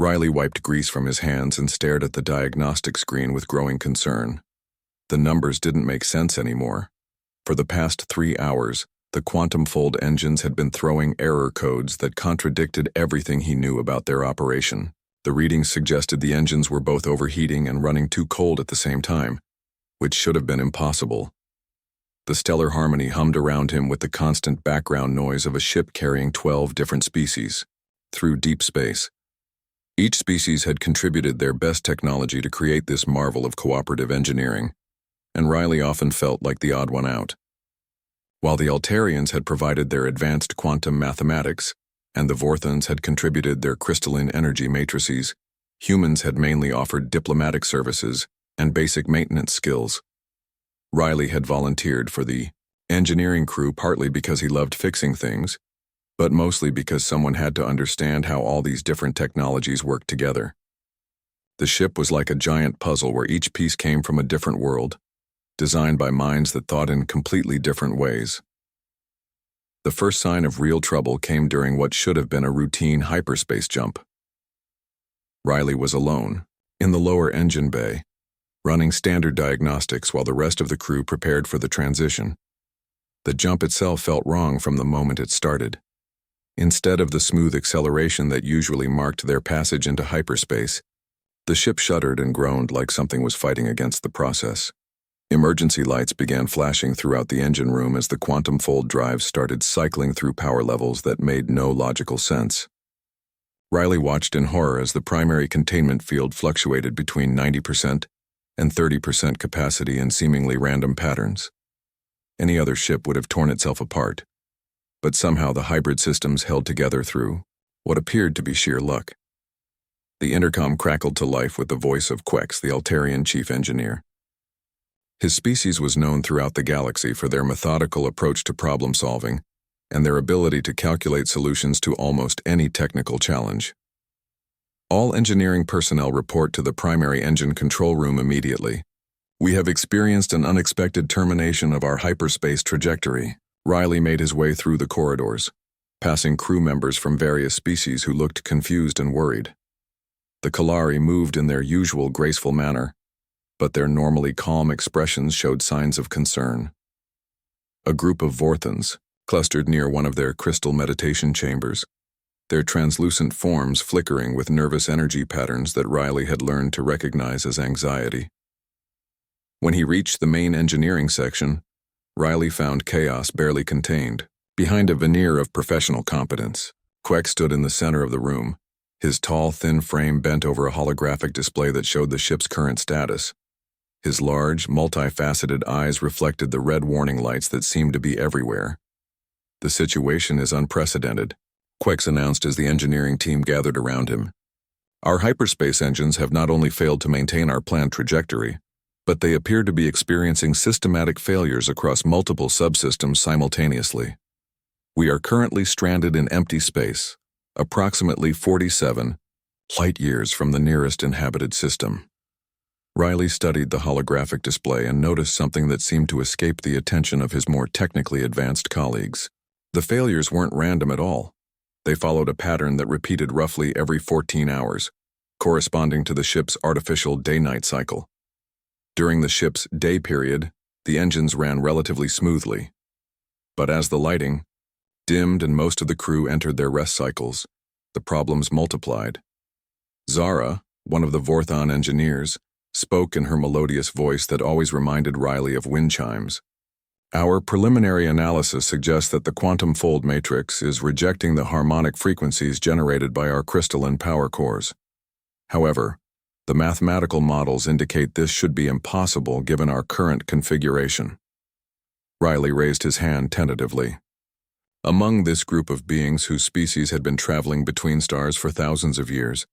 Riley wiped grease from his hands and stared at the diagnostic screen with growing concern. The numbers didn't make sense anymore. For the past 3 hours, the quantum fold engines had been throwing error codes that contradicted everything he knew about their operation. The readings suggested the engines were both overheating and running too cold at the same time, which should have been impossible. The stellar harmony hummed around him with the constant background noise of a ship carrying 12 different species through deep space. Each species had contributed their best technology to create this marvel of cooperative engineering, and Riley often felt like the odd one out. While the Altarians had provided their advanced quantum mathematics, and the Vorthons had contributed their crystalline energy matrices, humans had mainly offered diplomatic services and basic maintenance skills. Riley had volunteered for the engineering crew partly because he loved fixing things, but mostly because someone had to understand how all these different technologies worked together. The ship was like a giant puzzle where each piece came from a different world, designed by minds that thought in completely different ways. The first sign of real trouble came during what should have been a routine hyperspace jump. Riley was alone, in the lower engine bay, running standard diagnostics while the rest of the crew prepared for the transition. The jump itself felt wrong from the moment it started. Instead of the smooth acceleration that usually marked their passage into hyperspace, the ship shuddered and groaned like something was fighting against the process. Emergency lights began flashing throughout the engine room as the quantum fold drives started cycling through power levels that made no logical sense. Riley watched in horror as the primary containment field fluctuated between 90% and 30% capacity in seemingly random patterns. Any other ship would have torn itself apart, but somehow the hybrid systems held together through what appeared to be sheer luck. The intercom crackled to life with the voice of Quex, the Altarian chief engineer. His species was known throughout the galaxy for their methodical approach to problem solving and their ability to calculate solutions to almost any technical challenge. All engineering personnel report to the primary engine control room immediately. We have experienced an unexpected termination of our hyperspace trajectory. Riley made his way through the corridors, passing crew members from various species who looked confused and worried. The Kalari moved in their usual graceful manner, but their normally calm expressions showed signs of concern. A group of Vorthons clustered near one of their crystal meditation chambers, their translucent forms flickering with nervous energy patterns that Riley had learned to recognize as anxiety. When he reached the main engineering section, Riley found chaos barely contained. Behind a veneer of professional competence, Quex stood in the center of the room, his tall, thin frame bent over a holographic display that showed the ship's current status. His large, multifaceted eyes reflected the red warning lights that seemed to be everywhere. "The situation is unprecedented," Quex announced as the engineering team gathered around him. "Our hyperspace engines have not only failed to maintain our planned trajectory, but they appear to be experiencing systematic failures across multiple subsystems simultaneously. We are currently stranded in empty space, approximately 47 light-years from the nearest inhabited system." Riley studied the holographic display and noticed something that seemed to escape the attention of his more technically advanced colleagues. The failures weren't random at all. They followed a pattern that repeated roughly every 14 hours, corresponding to the ship's artificial day-night cycle. During the ship's day period, the engines ran relatively smoothly. But as the lighting dimmed and most of the crew entered their rest cycles, the problems multiplied. Zara, one of the Vorthon engineers, spoke in her melodious voice that always reminded Riley of wind chimes. "Our preliminary analysis suggests that the quantum fold matrix is rejecting the harmonic frequencies generated by our crystalline power cores. However, the mathematical models indicate this should be impossible given our current configuration." Riley raised his hand tentatively. Among this group of beings whose species had been traveling between stars for thousands of years,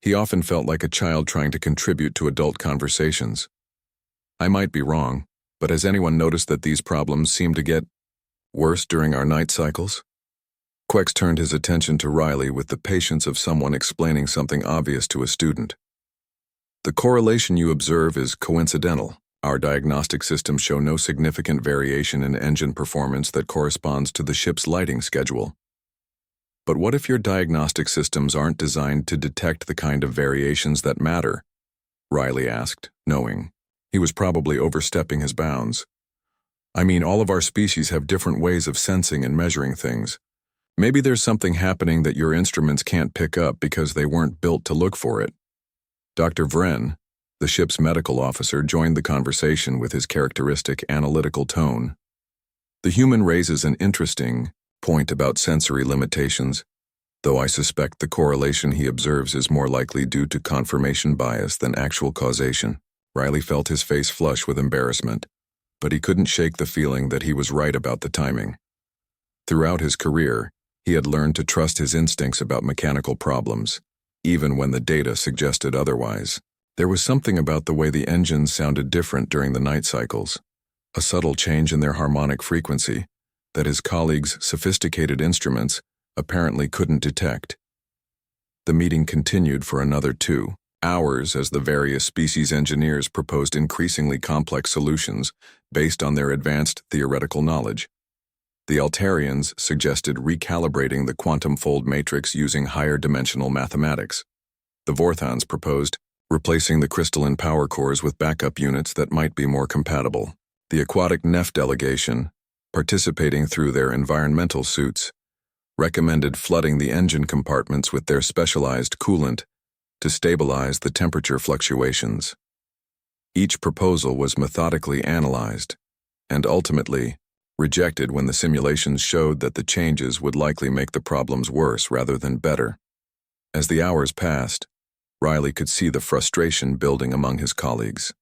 he often felt like a child trying to contribute to adult conversations. "I might be wrong, but has anyone noticed that these problems seem to get worse during our night cycles?" Quex turned his attention to Riley with the patience of someone explaining something obvious to a student. "The correlation you observe is coincidental. Our diagnostic systems show no significant variation in engine performance that corresponds to the ship's lighting schedule." But what if your diagnostic systems aren't designed to detect the kind of variations that matter? Riley asked, knowing he was probably overstepping his bounds. I mean, all of our species have different ways of sensing and measuring things. Maybe there's something happening that your instruments can't pick up because they weren't built to look for it. Dr. Vren, the ship's medical officer, joined the conversation with his characteristic analytical tone. The human raises an interesting point about sensory limitations, though I suspect the correlation he observes is more likely due to confirmation bias than actual causation. Riley felt his face flush with embarrassment, but he couldn't shake the feeling that he was right about the timing. Throughout his career, he had learned to trust his instincts about mechanical problems, even when the data suggested otherwise. There was something about the way the engines sounded different during the night cycles, a subtle change in their harmonic frequency that his colleagues' sophisticated instruments apparently couldn't detect. The meeting continued for another 2 hours as the various species engineers proposed increasingly complex solutions based on their advanced theoretical knowledge. The Altarians suggested recalibrating the quantum fold matrix using higher dimensional mathematics. The Vorthons proposed replacing the crystalline power cores with backup units that might be more compatible. The aquatic Neph delegation, participating through their environmental suits, recommended flooding the engine compartments with their specialized coolant to stabilize the temperature fluctuations. Each proposal was methodically analyzed, and ultimately rejected when the simulations showed that the changes would likely make the problems worse rather than better. As the hours passed, Riley could see the frustration building among his colleagues.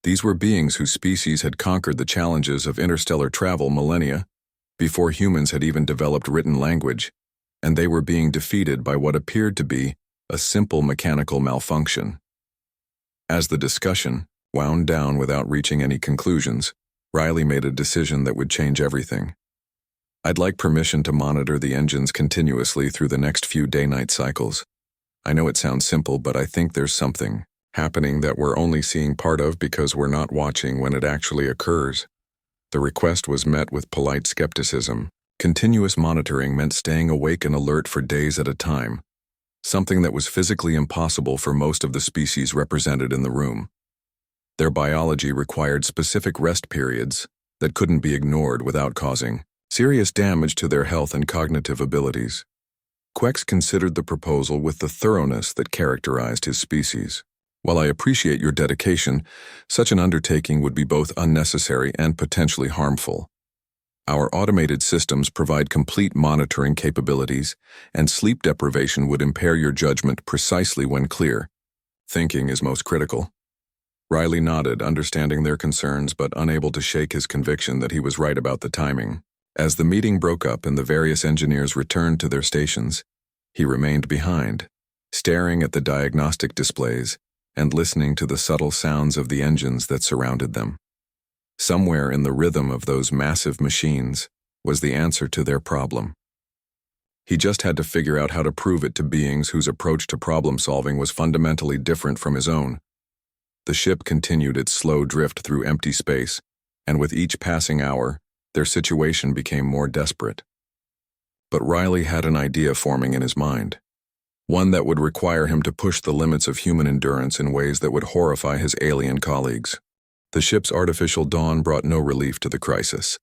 These were beings whose species had conquered the challenges of interstellar travel millennia before humans had even developed written language, and they were being defeated by what appeared to be a simple mechanical malfunction. As the discussion wound down without reaching any conclusions, Riley made a decision that would change everything. I'd like permission to monitor the engines continuously through the next few day-night cycles. I know it sounds simple, but I think there's something happening that we're only seeing part of because we're not watching when it actually occurs. The request was met with polite skepticism. Continuous monitoring meant staying awake and alert for days at a time, something that was physically impossible for most of the species represented in the room. Their biology required specific rest periods that couldn't be ignored without causing serious damage to their health and cognitive abilities. Quex considered the proposal with the thoroughness that characterized his species. While I appreciate your dedication, such an undertaking would be both unnecessary and potentially harmful. Our automated systems provide complete monitoring capabilities, and sleep deprivation would impair your judgment precisely when clear. Thinking is most critical. Riley nodded, understanding their concerns but unable to shake his conviction that he was right about the timing. As the meeting broke up and the various engineers returned to their stations, he remained behind, staring at the diagnostic displays and listening to the subtle sounds of the engines that surrounded them. Somewhere in the rhythm of those massive machines was the answer to their problem. He just had to figure out how to prove it to beings whose approach to problem-solving was fundamentally different from his own. The ship continued its slow drift through empty space, and with each passing hour, their situation became more desperate. But Riley had an idea forming in his mind, one that would require him to push the limits of human endurance in ways that would horrify his alien colleagues. The ship's artificial dawn brought no relief to the crisis.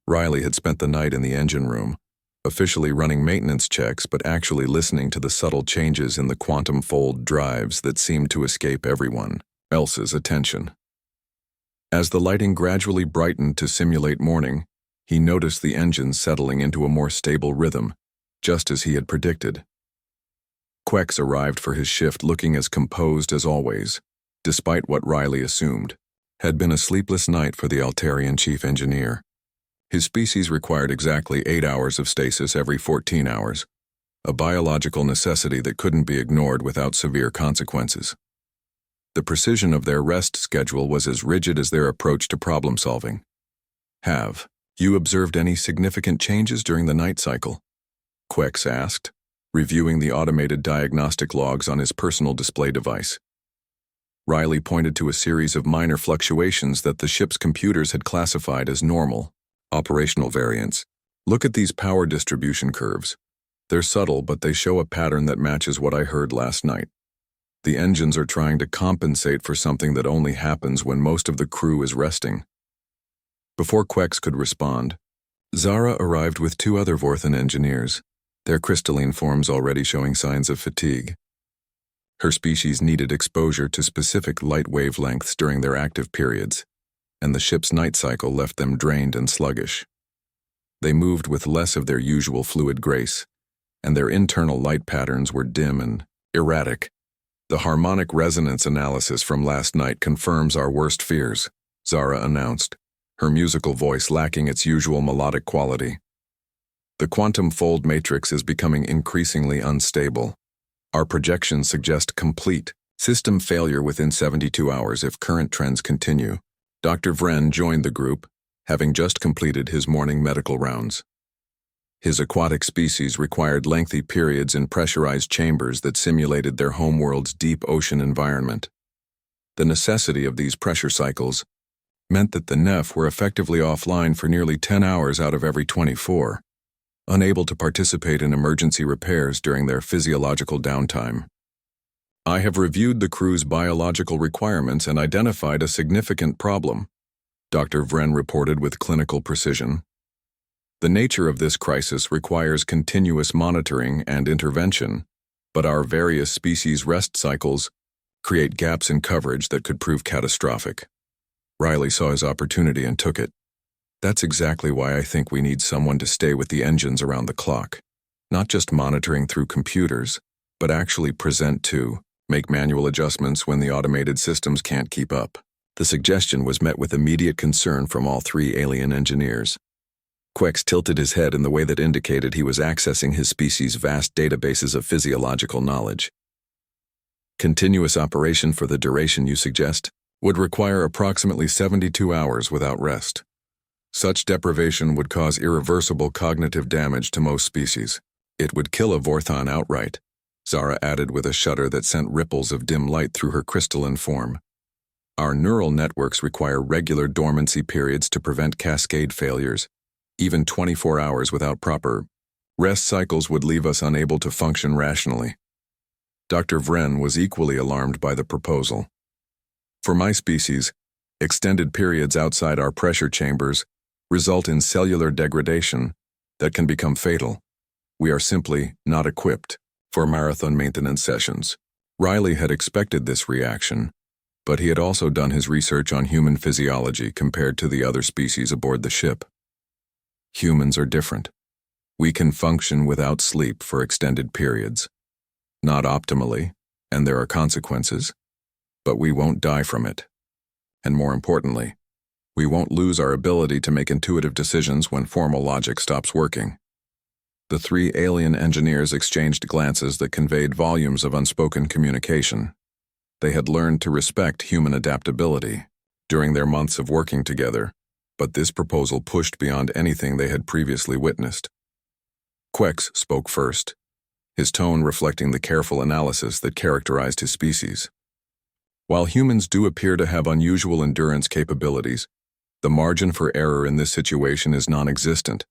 Riley had spent the night in the engine room, officially running maintenance checks but actually listening to the subtle changes in the quantum fold drives that seemed to escape everyone else's attention. As the lighting gradually brightened to simulate morning, he noticed the engines settling into a more stable rhythm, just as he had predicted. Quex arrived for his shift looking as composed as always, despite what Riley assumed had been a sleepless night for the Altarian chief engineer. His species required exactly 8 hours of stasis every 14 hours, a biological necessity that couldn't be ignored without severe consequences. The precision of their rest schedule was as rigid as their approach to problem-solving. Have you observed any significant changes during the night cycle? Quex asked, reviewing the automated diagnostic logs on his personal display device. Riley pointed to a series of minor fluctuations that the ship's computers had classified as normal, operational variants. Look at these power distribution curves. They're subtle, but they show a pattern that matches what I heard last night. The engines are trying to compensate for something that only happens when most of the crew is resting. Before Quex could respond, Zara arrived with two other Vorthan engineers, their crystalline forms already showing signs of fatigue. Her species needed exposure to specific light wavelengths during their active periods, and the ship's night cycle left them drained and sluggish. They moved with less of their usual fluid grace, and their internal light patterns were dim and erratic. The harmonic resonance analysis from last night confirms our worst fears, Zara announced, her musical voice lacking its usual melodic quality. The quantum fold matrix is becoming increasingly unstable. Our projections suggest complete system failure within 72 hours if current trends continue. Dr. Vren joined the group, having just completed his morning medical rounds. His aquatic species required lengthy periods in pressurized chambers that simulated their homeworld's deep ocean environment. The necessity of these pressure cycles meant that the NEF were effectively offline for nearly 10 hours out of every 24, unable to participate in emergency repairs during their physiological downtime. I have reviewed the crew's biological requirements and identified a significant problem, Dr. Vren reported with clinical precision. The nature of this crisis requires continuous monitoring and intervention, but our various species' rest cycles create gaps in coverage that could prove catastrophic. Riley saw his opportunity and took it. That's exactly why I think we need someone to stay with the engines around the clock, not just monitoring through computers, but actually present to, make manual adjustments when the automated systems can't keep up. The suggestion was met with immediate concern from all three alien engineers. Quex tilted his head in the way that indicated he was accessing his species' vast databases of physiological knowledge. Continuous operation for the duration you suggest would require approximately 72 hours without rest. Such deprivation would cause irreversible cognitive damage to most species. It would kill a Vorthon outright, Zara added with a shudder that sent ripples of dim light through her crystalline form. Our neural networks require regular dormancy periods to prevent cascade failures. Even 24 hours without proper rest cycles would leave us unable to function rationally. Dr. Vren was equally alarmed by the proposal. For my species, extended periods outside our pressure chambers result in cellular degradation that can become fatal. We are simply not equipped for marathon maintenance sessions. Riley had expected this reaction, but he had also done his research on human physiology compared to the other species aboard the ship. Humans are different. We can function without sleep for extended periods. Not optimally, and there are consequences, but we won't die from it. And more importantly, we won't lose our ability to make intuitive decisions when formal logic stops working. The three alien engineers exchanged glances that conveyed volumes of unspoken communication. They had learned to respect human adaptability during their months of working together, but this proposal pushed beyond anything they had previously witnessed. Quex spoke first, his tone reflecting the careful analysis that characterized his species. While humans do appear to have unusual endurance capabilities, the margin for error in this situation is non-existent.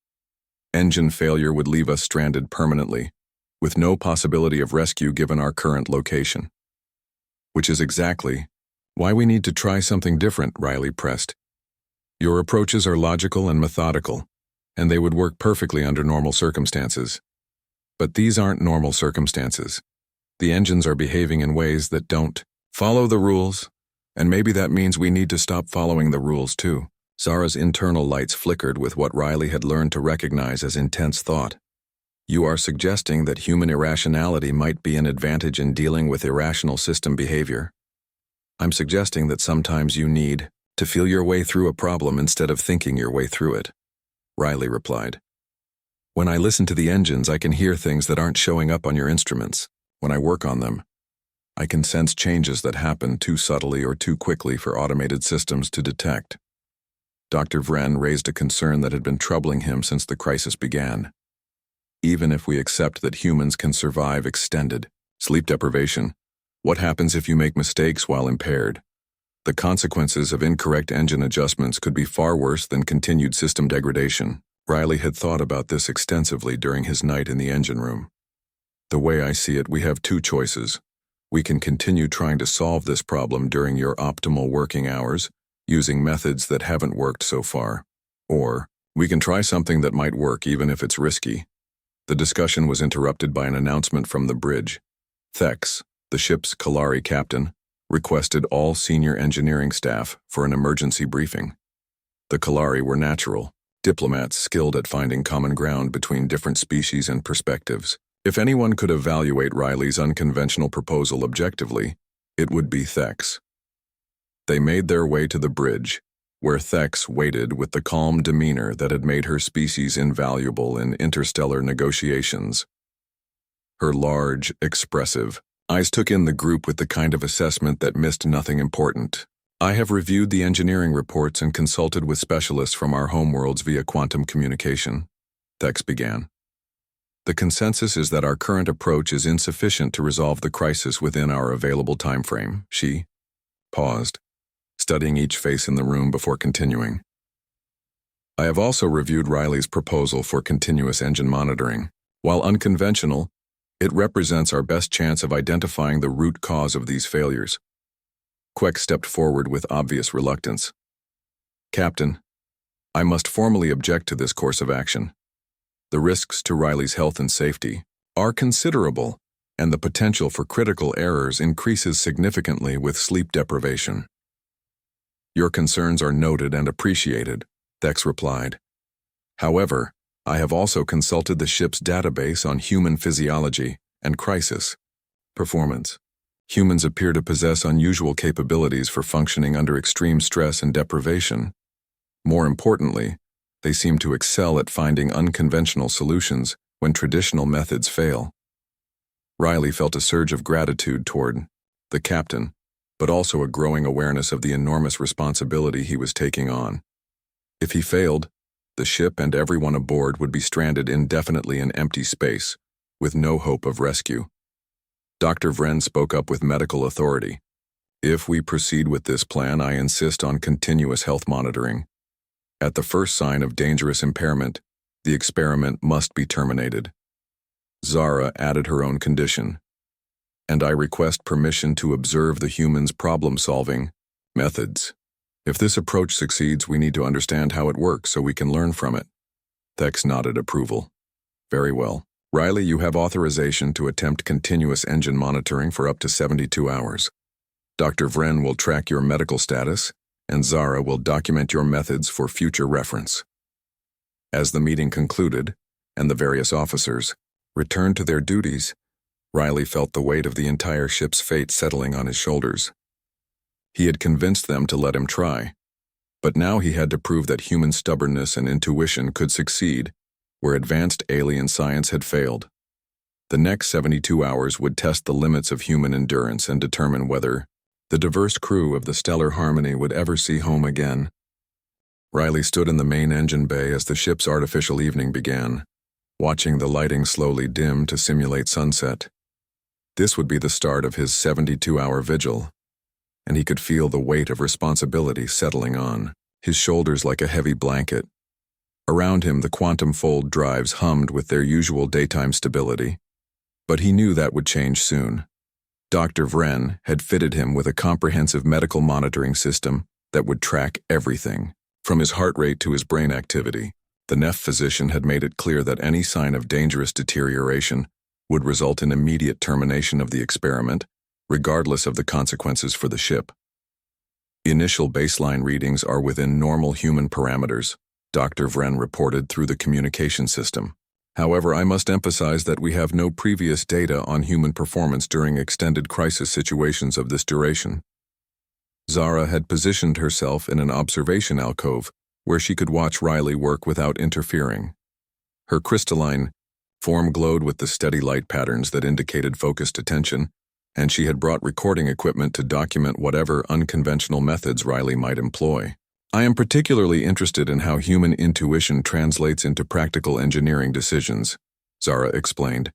Engine failure would leave us stranded permanently, with no possibility of rescue given our current location. Which is exactly why we need to try something different, Riley pressed. Your approaches are logical and methodical, and they would work perfectly under normal circumstances. But these aren't normal circumstances. The engines are behaving in ways that don't follow the rules, and maybe that means we need to stop following the rules too. Zara's internal lights flickered with what Riley had learned to recognize as intense thought. You are suggesting that human irrationality might be an advantage in dealing with irrational system behavior. I'm suggesting that sometimes you need to feel your way through a problem instead of thinking your way through it, Riley replied. When I listen to the engines, I can hear things that aren't showing up on your instruments. When I work on them, I can sense changes that happen too subtly or too quickly for automated systems to detect. Dr. Vren raised a concern that had been troubling him since the crisis began. Even if we accept that humans can survive extended sleep deprivation, what happens if you make mistakes while impaired? The consequences of incorrect engine adjustments could be far worse than continued system degradation, Riley had thought about this extensively during his night in the engine room. The way I see it, we have two choices. We can continue trying to solve this problem during your optimal working hours, using methods that haven't worked so far. Or, we can try something that might work even if it's risky. The discussion was interrupted by an announcement from the bridge. Thex, the ship's Kalari captain, requested all senior engineering staff for an emergency briefing. The Kalari were natural, diplomats skilled at finding common ground between different species and perspectives. If anyone could evaluate Riley's unconventional proposal objectively, it would be Thex. They made their way to the bridge, where Thex waited with the calm demeanor that had made her species invaluable in interstellar negotiations. Her large, expressive eyes took in the group with the kind of assessment that missed nothing important. I have reviewed the engineering reports and consulted with specialists from our homeworlds via quantum communication, Thex began. The consensus is that our current approach is insufficient to resolve the crisis within our available timeframe. She paused, studying each face in the room before continuing. I have also reviewed Riley's proposal for continuous engine monitoring. While unconventional, it represents our best chance of identifying the root cause of these failures. Quek stepped forward with obvious reluctance. Captain, I must formally object to this course of action. The risks to Riley's health and safety are considerable, and the potential for critical errors increases significantly with sleep deprivation. Your concerns are noted and appreciated, Thex replied. However, I have also consulted the ship's database on human physiology and crisis performance. Humans appear to possess unusual capabilities for functioning under extreme stress and deprivation. More importantly, they seem to excel at finding unconventional solutions when traditional methods fail. Riley felt a surge of gratitude toward the captain, but also a growing awareness of the enormous responsibility he was taking on. If he failed, the ship and everyone aboard would be stranded indefinitely in empty space, with no hope of rescue. Dr. Vren spoke up with medical authority. If we proceed with this plan, I insist on continuous health monitoring. At the first sign of dangerous impairment, the experiment must be terminated. Zara added her own condition. And I request permission to observe the humans' problem-solving methods. If this approach succeeds, we need to understand how it works so we can learn from it. Thex nodded approval. Very well. Riley, you have authorization to attempt continuous engine monitoring for up to 72 hours. Dr. Vren will track your medical status, and Zara will document your methods for future reference. As the meeting concluded, and the various officers returned to their duties, Riley felt the weight of the entire ship's fate settling on his shoulders. He had convinced them to let him try, but now he had to prove that human stubbornness and intuition could succeed where advanced alien science had failed. The next 72 hours would test the limits of human endurance and determine whether the diverse crew of the Stellar Harmony would ever see home again. Riley stood in the main engine bay as the ship's artificial evening began, watching the lighting slowly dim to simulate sunset. This would be the start of his 72-hour vigil, and he could feel the weight of responsibility settling on his shoulders like a heavy blanket. Around him, the quantum fold drives hummed with their usual daytime stability, but he knew that would change soon. Dr. Vren had fitted him with a comprehensive medical monitoring system that would track everything, from his heart rate to his brain activity. The Neph physician had made it clear that any sign of dangerous deterioration would result in immediate termination of the experiment, regardless of the consequences for the ship. Initial baseline readings are within normal human parameters, Dr. Vren reported through the communication system. However, I must emphasize that we have no previous data on human performance during extended crisis situations of this duration. Zara had positioned herself in an observation alcove where she could watch Riley work without interfering. Her crystalline form glowed with the steady light patterns that indicated focused attention, and she had brought recording equipment to document whatever unconventional methods Riley might employ. I am particularly interested in how human intuition translates into practical engineering decisions, Zara explained.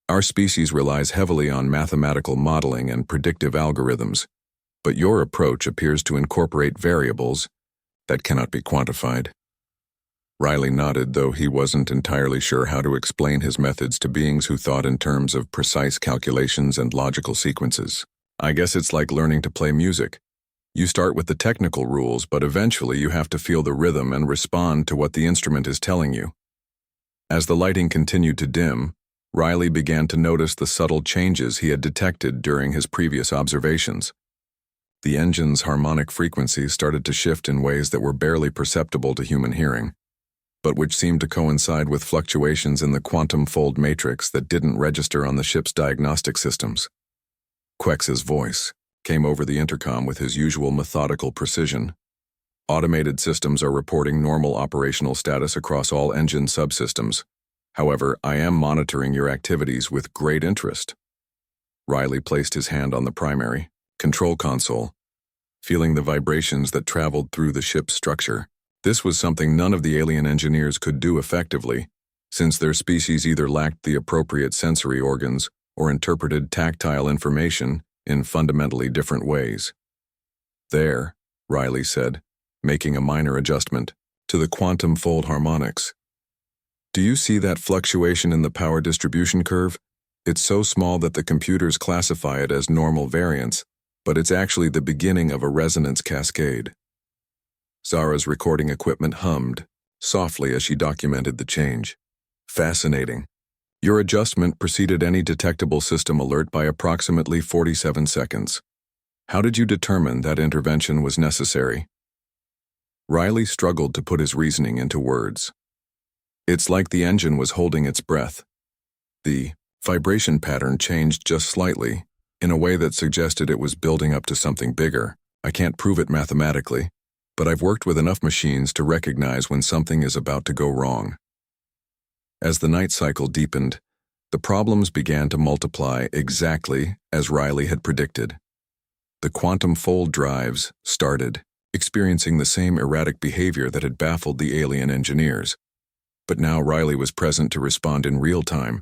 Our species relies heavily on mathematical modeling and predictive algorithms, but your approach appears to incorporate variables that cannot be quantified. Riley nodded, though he wasn't entirely sure how to explain his methods to beings who thought in terms of precise calculations and logical sequences. I guess it's like learning to play music. You start with the technical rules, but eventually you have to feel the rhythm and respond to what the instrument is telling you. As the lighting continued to dim, Riley began to notice the subtle changes he had detected during his previous observations. The engine's harmonic frequencies started to shift in ways that were barely perceptible to human hearing, but which seemed to coincide with fluctuations in the quantum fold matrix that didn't register on the ship's diagnostic systems. Quex's voice came over the intercom with his usual methodical precision. Automated systems are reporting normal operational status across all engine subsystems. However, I am monitoring your activities with great interest. Riley placed his hand on the primary control console, feeling the vibrations that traveled through the ship's structure. This was something none of the alien engineers could do effectively, since their species either lacked the appropriate sensory organs or interpreted tactile information in fundamentally different ways. There, Riley said, making a minor adjustment to the quantum fold harmonics. Do you see that fluctuation in the power distribution curve? It's so small that the computers classify it as normal variance, but it's actually the beginning of a resonance cascade. Zara's recording equipment hummed softly as she documented the change. Fascinating. Your adjustment preceded any detectable system alert by approximately 47 seconds. How did you determine that intervention was necessary? Riley struggled to put his reasoning into words. It's like the engine was holding its breath. The vibration pattern changed just slightly, in a way that suggested it was building up to something bigger. I can't prove it mathematically, but I've worked with enough machines to recognize when something is about to go wrong. As the night cycle deepened, the problems began to multiply exactly as Riley had predicted. The quantum fold drives started experiencing the same erratic behavior that had baffled the alien engineers. But now Riley was present to respond in real time,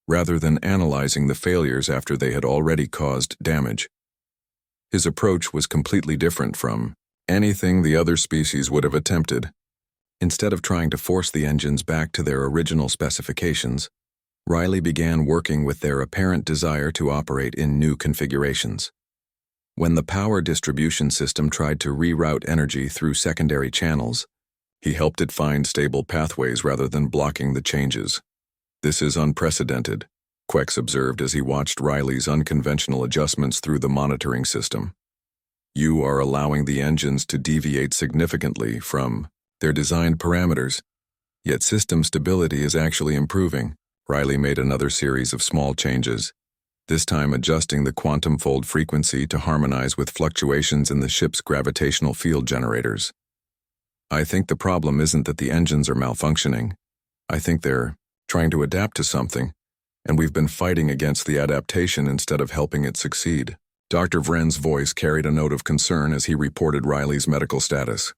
rather than analyzing the failures after they had already caused damage. His approach was completely different from anything the other species would have attempted. Instead of trying to force the engines back to their original specifications, Riley began working with their apparent desire to operate in new configurations. When the power distribution system tried to reroute energy through secondary channels, he helped it find stable pathways rather than blocking the changes. This is unprecedented, Quex observed as he watched Riley's unconventional adjustments through the monitoring system. You are allowing the engines to deviate significantly from their designed parameters, yet system stability is actually improving. Riley made another series of small changes, this time adjusting the quantum fold frequency to harmonize with fluctuations in the ship's gravitational field generators. I think the problem isn't that the engines are malfunctioning. I think they're trying to adapt to something, and we've been fighting against the adaptation instead of helping it succeed. Dr. Vren's voice carried a note of concern as he reported Riley's medical status.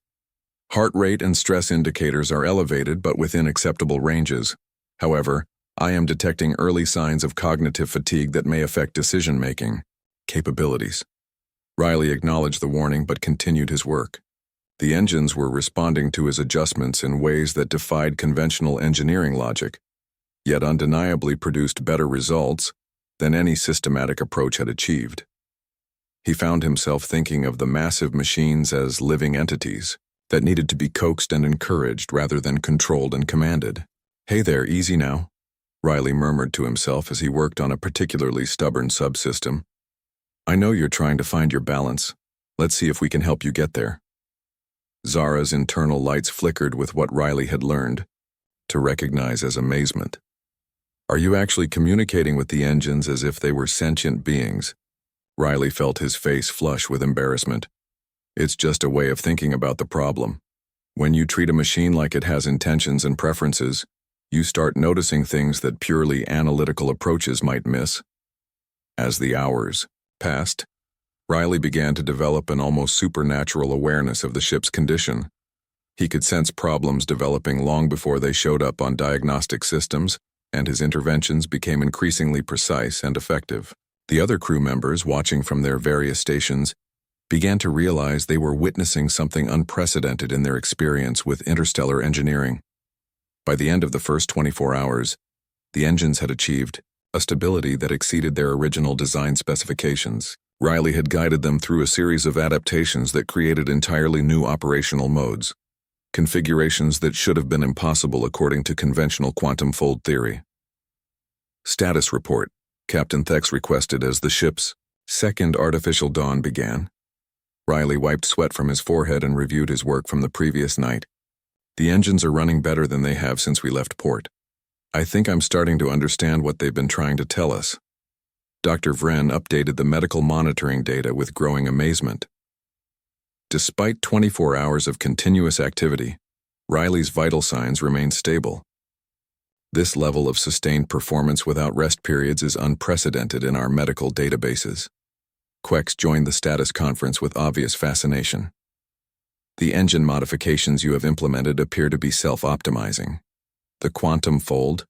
Heart rate and stress indicators are elevated but within acceptable ranges. However, I am detecting early signs of cognitive fatigue that may affect decision-making capabilities. Riley acknowledged the warning but continued his work. The engines were responding to his adjustments in ways that defied conventional engineering logic, yet undeniably produced better results than any systematic approach had achieved. He found himself thinking of the massive machines as living entities that needed to be coaxed and encouraged rather than controlled and commanded. Hey there, easy now, Riley murmured to himself as he worked on a particularly stubborn subsystem. I know you're trying to find your balance. Let's see if we can help you get there. Zara's internal lights flickered with what Riley had learned to recognize as amazement. Are you actually communicating with the engines as if they were sentient beings? Riley felt his face flush with embarrassment. It's just a way of thinking about the problem. When you treat a machine like it has intentions and preferences, you start noticing things that purely analytical approaches might miss. As the hours passed, Riley began to develop an almost supernatural awareness of the ship's condition. He could sense problems developing long before they showed up on diagnostic systems, and his interventions became increasingly precise and effective. The other crew members, watching from their various stations, began to realize they were witnessing something unprecedented in their experience with interstellar engineering. By the end of the first 24 hours, the engines had achieved a stability that exceeded their original design specifications. Riley had guided them through a series of adaptations that created entirely new operational modes, configurations that should have been impossible according to conventional quantum fold theory. Status report, Captain Thex requested as the ship's second artificial dawn began. Riley wiped sweat from his forehead and reviewed his work from the previous night. The engines are running better than they have since we left port. I think I'm starting to understand what they've been trying to tell us. Dr. Vren updated the medical monitoring data with growing amazement. Despite 24 hours of continuous activity, Riley's vital signs remained stable. This level of sustained performance without rest periods is unprecedented in our medical databases. Quex joined the status conference with obvious fascination. The engine modifications you have implemented appear to be self-optimizing. The quantum fold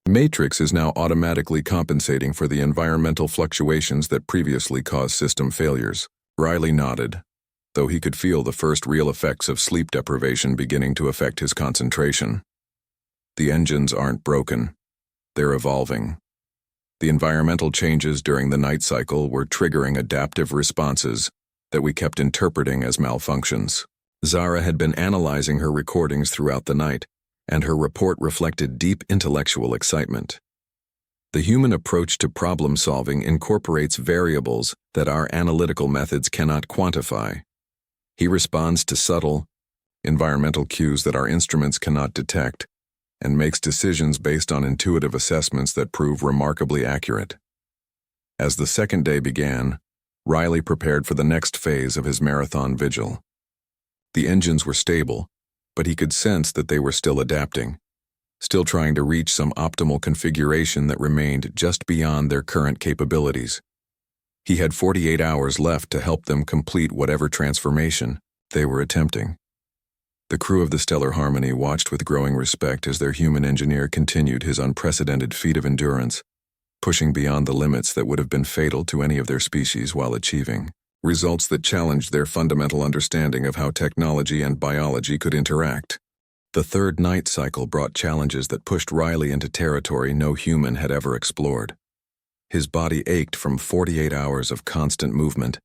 matrix is now automatically compensating for the environmental fluctuations that previously caused system failures. Riley nodded, though he could feel the first real effects of sleep deprivation beginning to affect his concentration. The engines aren't broken. They're evolving. The environmental changes during the night cycle were triggering adaptive responses that we kept interpreting as malfunctions. Zara had been analyzing her recordings throughout the night, and her report reflected deep intellectual excitement. The human approach to problem-solving incorporates variables that our analytical methods cannot quantify. He responds to subtle, environmental cues that our instruments cannot detect, and makes decisions based on intuitive assessments that prove remarkably accurate. As the second day began, Riley prepared for the next phase of his marathon vigil. The engines were stable, but he could sense that they were still adapting, still trying to reach some optimal configuration that remained just beyond their current capabilities. He had 48 hours left to help them complete whatever transformation they were attempting. The crew of the Stellar Harmony watched with growing respect as their human engineer continued his unprecedented feat of endurance, pushing beyond the limits that would have been fatal to any of their species while achieving results that challenged their fundamental understanding of how technology and biology could interact. The third night cycle brought challenges that pushed Riley into territory no human had ever explored. His body ached from 48 hours of constant movement,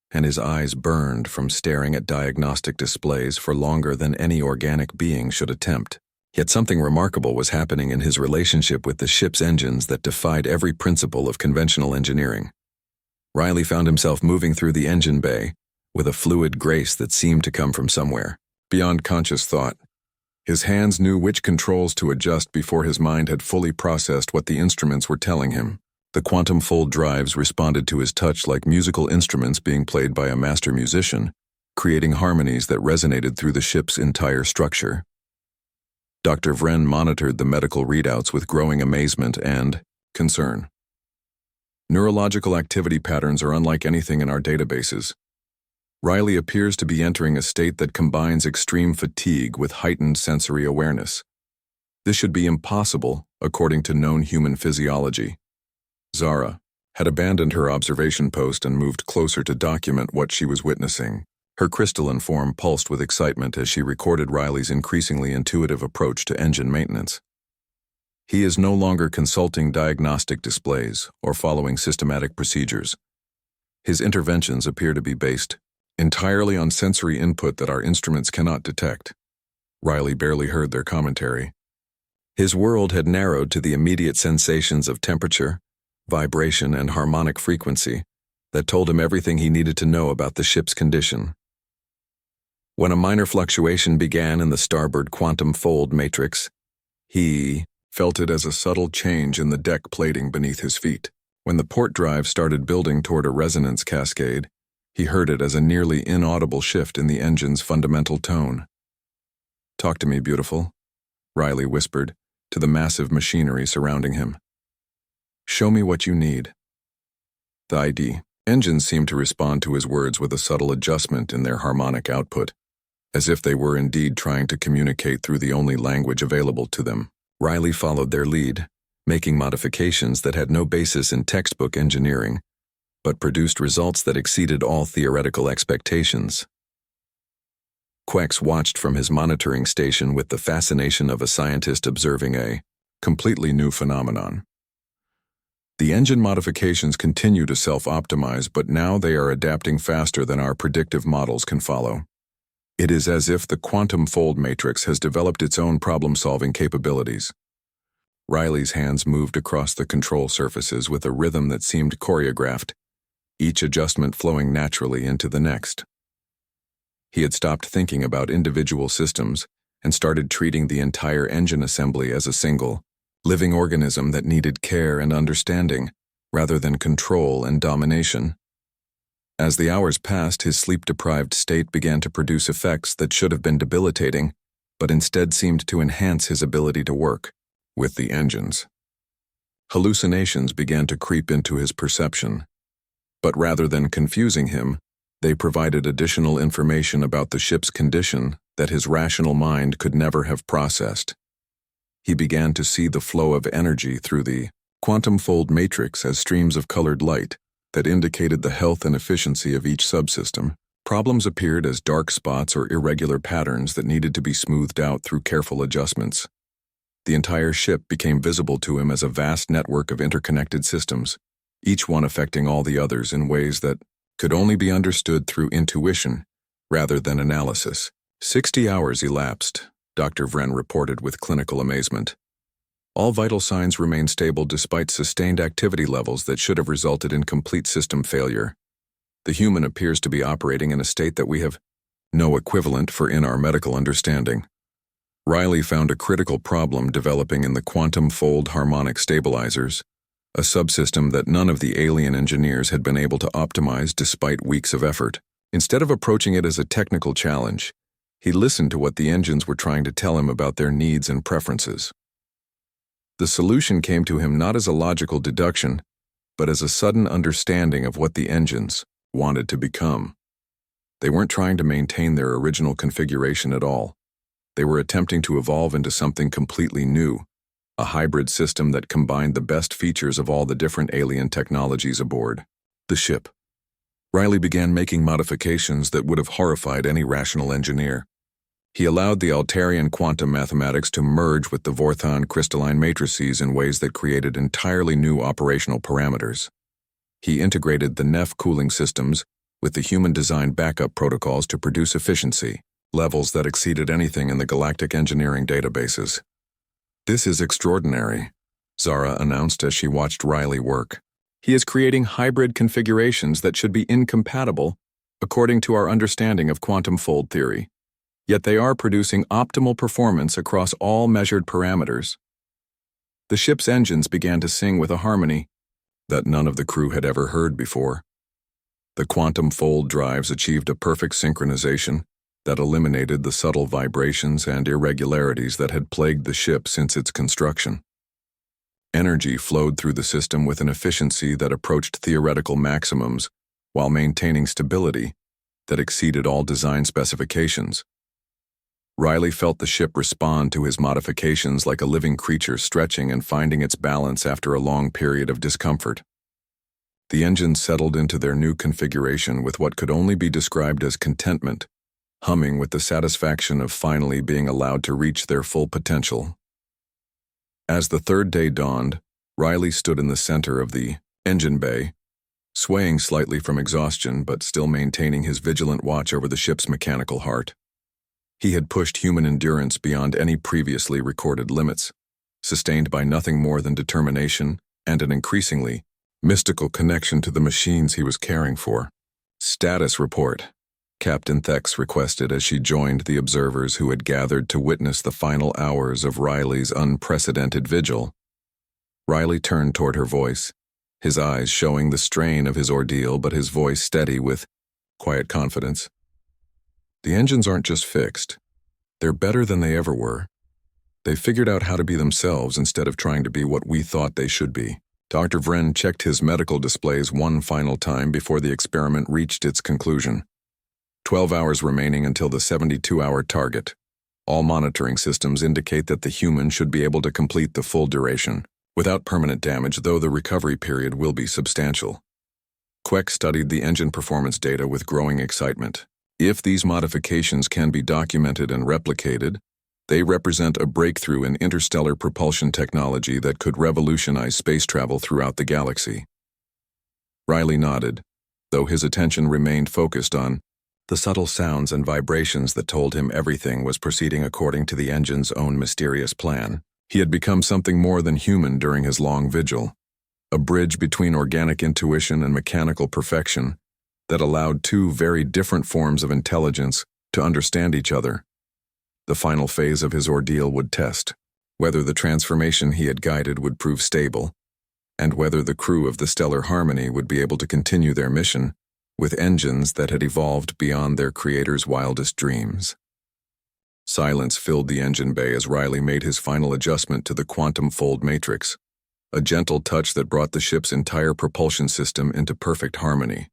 and his eyes burned from staring at diagnostic displays for longer than any organic being should attempt. Yet something remarkable was happening in his relationship with the ship's engines that defied every principle of conventional engineering. Riley found himself moving through the engine bay with a fluid grace that seemed to come from somewhere beyond conscious thought. His hands knew which controls to adjust before his mind had fully processed what the instruments were telling him. The quantum fold drives responded to his touch like musical instruments being played by a master musician, creating harmonies that resonated through the ship's entire structure. Dr. Vren monitored the medical readouts with growing amazement and concern. Neurological activity patterns are unlike anything in our databases. Riley appears to be entering a state that combines extreme fatigue with heightened sensory awareness. This should be impossible, according to known human physiology. Zara had abandoned her observation post and moved closer to document what she was witnessing. Her crystalline form pulsed with excitement as she recorded Riley's increasingly intuitive approach to engine maintenance. He is no longer consulting diagnostic displays or following systematic procedures. His interventions appear to be based entirely on sensory input that our instruments cannot detect. Riley barely heard their commentary. His world had narrowed to the immediate sensations of temperature, vibration, and harmonic frequency that told him everything he needed to know about the ship's condition. When a minor fluctuation began in the starboard quantum fold matrix, he felt it as a subtle change in the deck plating beneath his feet. When the port drive started building toward a resonance cascade, he heard it as a nearly inaudible shift in the engine's fundamental tone. "Talk to me, beautiful," Riley whispered to the massive machinery surrounding him. "Show me what you need." The ID engines seemed to respond to his words with a subtle adjustment in their harmonic output, as if they were indeed trying to communicate through the only language available to them. Riley followed their lead, making modifications that had no basis in textbook engineering, but produced results that exceeded all theoretical expectations. Quex watched from his monitoring station with the fascination of a scientist observing a completely new phenomenon. The engine modifications continue to self-optimize, but now they are adapting faster than our predictive models can follow. It is as if the quantum fold matrix has developed its own problem-solving capabilities. Riley's hands moved across the control surfaces with a rhythm that seemed choreographed, each adjustment flowing naturally into the next. He had stopped thinking about individual systems and started treating the entire engine assembly as a single, living organism that needed care and understanding, rather than control and domination. As the hours passed, his sleep-deprived state began to produce effects that should have been debilitating, but instead seemed to enhance his ability to work with the engines. Hallucinations began to creep into his perception, but rather than confusing him, they provided additional information about the ship's condition that his rational mind could never have processed. He began to see the flow of energy through the quantum fold matrix as streams of colored light that indicated the health and efficiency of each subsystem. Problems appeared as dark spots or irregular patterns that needed to be smoothed out through careful adjustments. The entire ship became visible to him as a vast network of interconnected systems, each one affecting all the others in ways that could only be understood through intuition rather than analysis. 60 hours elapsed, Dr. Vren reported with clinical amazement. All vital signs remained stable despite sustained activity levels that should have resulted in complete system failure. The human appears to be operating in a state that we have no equivalent for in our medical understanding. Riley found a critical problem developing in the quantum fold harmonic stabilizers, a subsystem that none of the alien engineers had been able to optimize despite weeks of effort. Instead of approaching it as a technical challenge, he listened to what the engines were trying to tell him about their needs and preferences. The solution came to him not as a logical deduction, but as a sudden understanding of what the engines wanted to become. They weren't trying to maintain their original configuration at all. They were attempting to evolve into something completely new, a hybrid system that combined the best features of all the different alien technologies aboard the ship. Riley began making modifications that would have horrified any rational engineer. He allowed the Altarian quantum mathematics to merge with the Vorthon crystalline matrices in ways that created entirely new operational parameters. He integrated the NEF cooling systems with the human-designed backup protocols to produce efficiency levels that exceeded anything in the galactic engineering databases. "This is extraordinary," Zara announced as she watched Riley work. "He is creating hybrid configurations that should be incompatible according to our understanding of quantum fold theory. Yet they are producing optimal performance across all measured parameters." The ship's engines began to sing with a harmony that none of the crew had ever heard before. The quantum fold drives achieved a perfect synchronization that eliminated the subtle vibrations and irregularities that had plagued the ship since its construction. Energy flowed through the system with an efficiency that approached theoretical maximums while maintaining stability that exceeded all design specifications. Riley felt the ship respond to his modifications like a living creature stretching and finding its balance after a long period of discomfort. The engines settled into their new configuration with what could only be described as contentment, humming with the satisfaction of finally being allowed to reach their full potential. As the third day dawned, Riley stood in the center of the engine bay, swaying slightly from exhaustion but still maintaining his vigilant watch over the ship's mechanical heart. He had pushed human endurance beyond any previously recorded limits, sustained by nothing more than determination and an increasingly mystical connection to the machines he was caring for. "Status report," Captain Thex requested as she joined the observers who had gathered to witness the final hours of Riley's unprecedented vigil. Riley turned toward her voice, his eyes showing the strain of his ordeal but his voice steady with quiet confidence. "The engines aren't just fixed. They're better than they ever were. They figured out how to be themselves instead of trying to be what we thought they should be." Dr. Vren checked his medical displays one final time before the experiment reached its conclusion. 12 hours remaining until the 72-hour target. All monitoring systems indicate that the human should be able to complete the full duration, without permanent damage, though the recovery period will be substantial. Queck studied the engine performance data with growing excitement. If these modifications can be documented and replicated, they represent a breakthrough in interstellar propulsion technology that could revolutionize space travel throughout the galaxy. Riley nodded, though his attention remained focused on the subtle sounds and vibrations that told him everything was proceeding according to the engine's own mysterious plan. He had become something more than human during his long vigil, a bridge between organic intuition and mechanical perfection that allowed two very different forms of intelligence to understand each other. The final phase of his ordeal would test whether the transformation he had guided would prove stable, and whether the crew of the Stellar Harmony would be able to continue their mission with engines that had evolved beyond their creator's wildest dreams. Silence filled the engine bay as Riley made his final adjustment to the quantum fold matrix, a gentle touch that brought the ship's entire propulsion system into perfect harmony.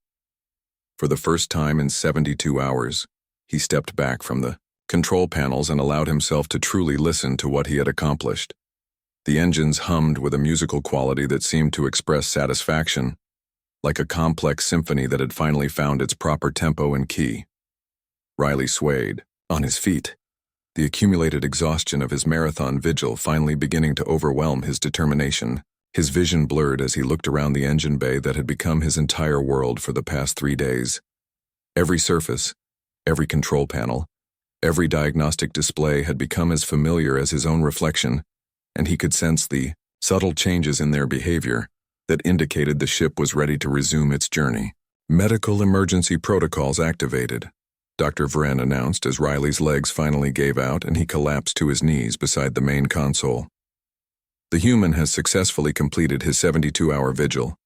For the first time in 72 hours, he stepped back from the control panels and allowed himself to truly listen to what he had accomplished. The engines hummed with a musical quality that seemed to express satisfaction, like a complex symphony that had finally found its proper tempo and key. Riley swayed, on his feet, the accumulated exhaustion of his marathon vigil finally beginning to overwhelm his determination. His vision blurred as he looked around the engine bay that had become his entire world for the past 3 days. Every surface, every control panel, every diagnostic display had become as familiar as his own reflection, and he could sense the subtle changes in their behavior that indicated the ship was ready to resume its journey. Medical emergency protocols activated, Dr. Vren announced as Riley's legs finally gave out and he collapsed to his knees beside the main console. The human has successfully completed his 72-hour vigil,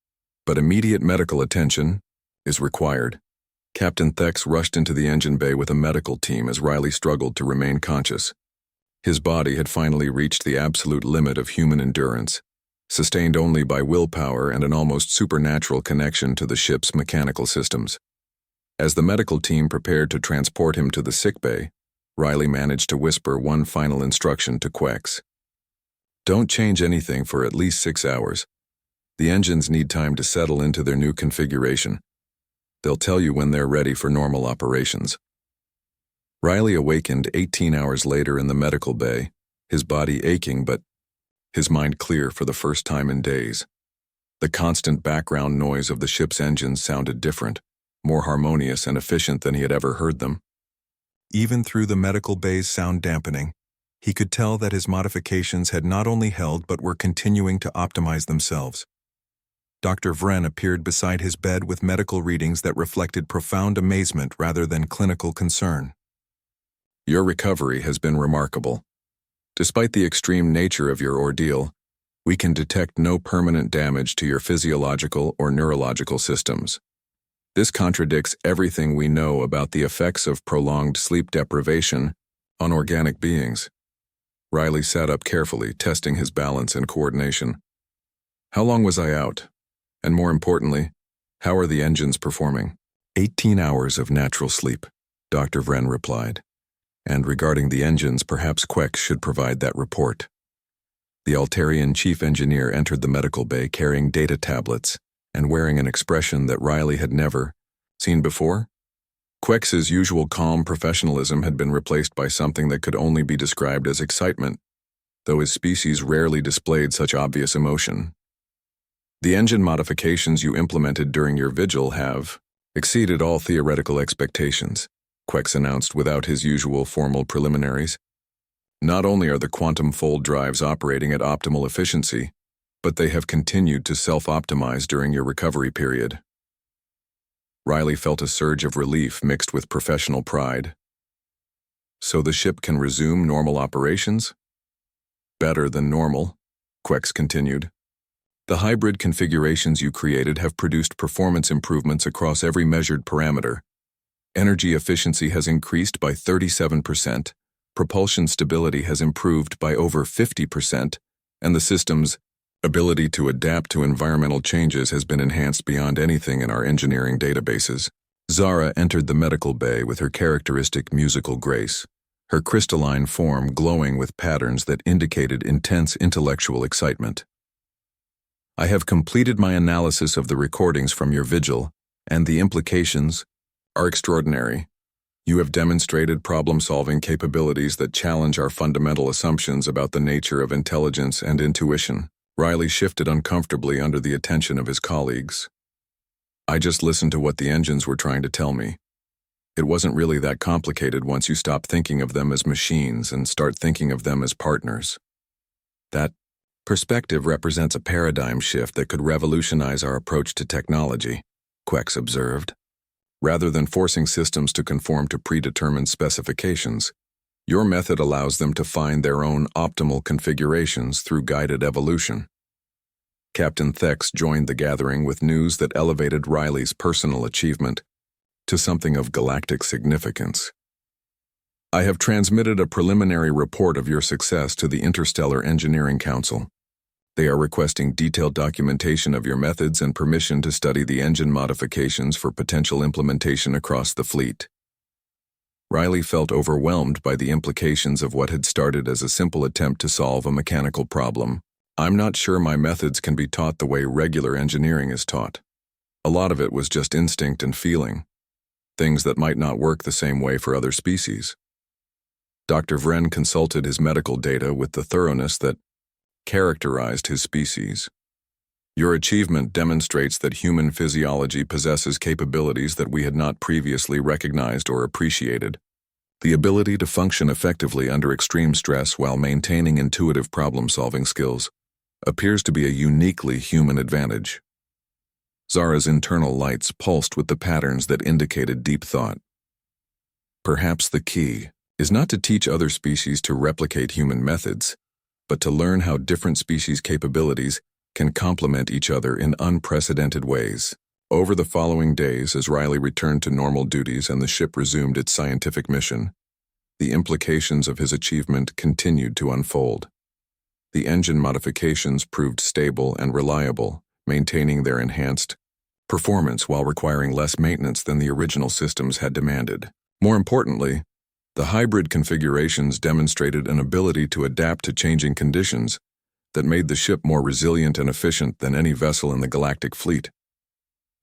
but immediate medical attention is required. Captain Thex rushed into the engine bay with a medical team as Riley struggled to remain conscious. His body had finally reached the absolute limit of human endurance, sustained only by willpower and an almost supernatural connection to the ship's mechanical systems. As the medical team prepared to transport him to the sickbay, Riley managed to whisper one final instruction to Quex. Don't change anything for at least 6 hours. The engines need time to settle into their new configuration. They'll tell you when they're ready for normal operations. Riley awakened 18 hours later in the medical bay, his body aching but his mind clear for the first time in days. The constant background noise of the ship's engines sounded different, more harmonious and efficient than he had ever heard them. Even through the medical bay's sound dampening, he could tell that his modifications had not only held but were continuing to optimize themselves. Dr. Vren appeared beside his bed with medical readings that reflected profound amazement rather than clinical concern. Your recovery has been remarkable. Despite the extreme nature of your ordeal, we can detect no permanent damage to your physiological or neurological systems. This contradicts everything we know about the effects of prolonged sleep deprivation on organic beings. Riley sat up carefully, testing his balance and coordination. How long was I out? And more importantly, how are the engines performing? 18 hours of natural sleep, Dr. Vren replied. And regarding the engines, perhaps Quex should provide that report. The Altarian chief engineer entered the medical bay carrying data tablets and wearing an expression that Riley had never seen before. Quex's usual calm professionalism had been replaced by something that could only be described as excitement, though his species rarely displayed such obvious emotion. The engine modifications you implemented during your vigil have exceeded all theoretical expectations, Quex announced without his usual formal preliminaries. Not only are the quantum fold drives operating at optimal efficiency, but they have continued to self-optimize during your recovery period. Riley felt a surge of relief mixed with professional pride. So the ship can resume normal operations? Better than normal, Quex continued. The hybrid configurations you created have produced performance improvements across every measured parameter. Energy efficiency has increased by 37%, propulsion stability has improved by over 50%, and the system's ability to adapt to environmental changes has been enhanced beyond anything in our engineering databases. Zara entered the medical bay with her characteristic musical grace, her crystalline form glowing with patterns that indicated intense intellectual excitement. I have completed my analysis of the recordings from your vigil, and the implications are extraordinary. You have demonstrated problem-solving capabilities that challenge our fundamental assumptions about the nature of intelligence and intuition. Riley shifted uncomfortably under the attention of his colleagues. I just listened to what the engines were trying to tell me. It wasn't really that complicated once you stop thinking of them as machines and start thinking of them as partners. That perspective represents a paradigm shift that could revolutionize our approach to technology, Quex observed. Rather than forcing systems to conform to predetermined specifications, your method allows them to find their own optimal configurations through guided evolution. Captain Thex joined the gathering with news that elevated Riley's personal achievement to something of galactic significance. I have transmitted a preliminary report of your success to the Interstellar Engineering Council. They are requesting detailed documentation of your methods and permission to study the engine modifications for potential implementation across the fleet. Riley felt overwhelmed by the implications of what had started as a simple attempt to solve a mechanical problem. I'm not sure my methods can be taught the way regular engineering is taught. A lot of it was just instinct and feeling, things that might not work the same way for other species. Dr. Vren consulted his medical data with the thoroughness that characterized his species. Your achievement demonstrates that human physiology possesses capabilities that we had not previously recognized or appreciated. The ability to function effectively under extreme stress while maintaining intuitive problem-solving skills appears to be a uniquely human advantage. Zara's internal lights pulsed with the patterns that indicated deep thought. Perhaps the key is not to teach other species to replicate human methods, but to learn how different species' capabilities can complement each other in unprecedented ways. Over the following days, as Riley returned to normal duties and the ship resumed its scientific mission, the implications of his achievement continued to unfold. The engine modifications proved stable and reliable, maintaining their enhanced performance while requiring less maintenance than the original systems had demanded. More importantly, the hybrid configurations demonstrated an ability to adapt to changing conditions that made the ship more resilient and efficient than any vessel in the galactic fleet.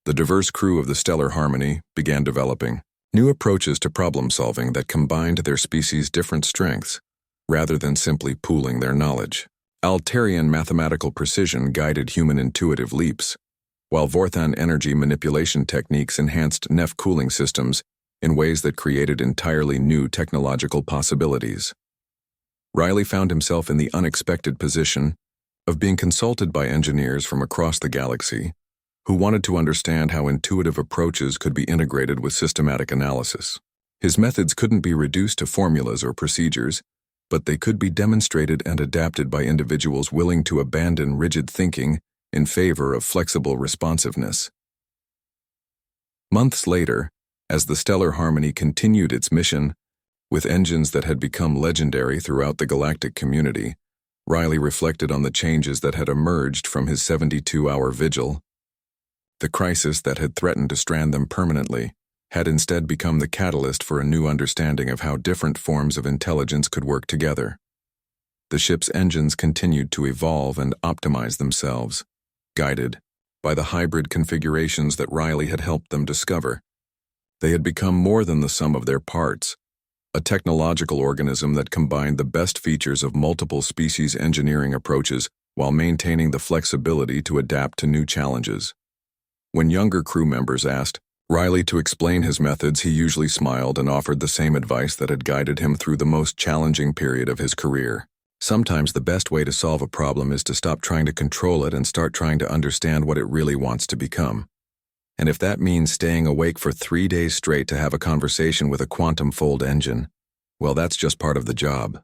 The diverse crew of the Stellar Harmony began developing new approaches to problem-solving that combined their species' different strengths, rather than simply pooling their knowledge. Altarian mathematical precision guided human intuitive leaps, while Vorthan energy manipulation techniques enhanced Neph cooling systems in ways that created entirely new technological possibilities. Riley found himself in the unexpected position of being consulted by engineers from across the galaxy who wanted to understand how intuitive approaches could be integrated with systematic analysis. His methods couldn't be reduced to formulas or procedures, but they could be demonstrated and adapted by individuals willing to abandon rigid thinking in favor of flexible responsiveness. Months later, as the Stellar Harmony continued its mission, with engines that had become legendary throughout the galactic community, Riley reflected on the changes that had emerged from his 72-hour vigil. The crisis that had threatened to strand them permanently had instead become the catalyst for a new understanding of how different forms of intelligence could work together. The ship's engines continued to evolve and optimize themselves, guided by the hybrid configurations that Riley had helped them discover. They had become more than the sum of their parts, a technological organism that combined the best features of multiple species engineering approaches while maintaining the flexibility to adapt to new challenges. When younger crew members asked Riley to explain his methods, he usually smiled and offered the same advice that had guided him through the most challenging period of his career. Sometimes the best way to solve a problem is to stop trying to control it and start trying to understand what it really wants to become. And if that means staying awake for 3 days straight to have a conversation with a quantum fold engine, well, that's just part of the job.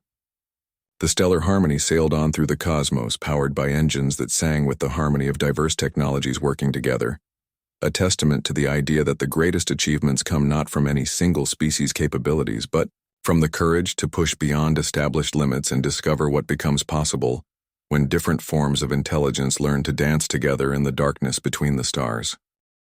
The Stellar Harmony sailed on through the cosmos, powered by engines that sang with the harmony of diverse technologies working together, a testament to the idea that the greatest achievements come not from any single species' capabilities, but from the courage to push beyond established limits and discover what becomes possible when different forms of intelligence learn to dance together in the darkness between the stars.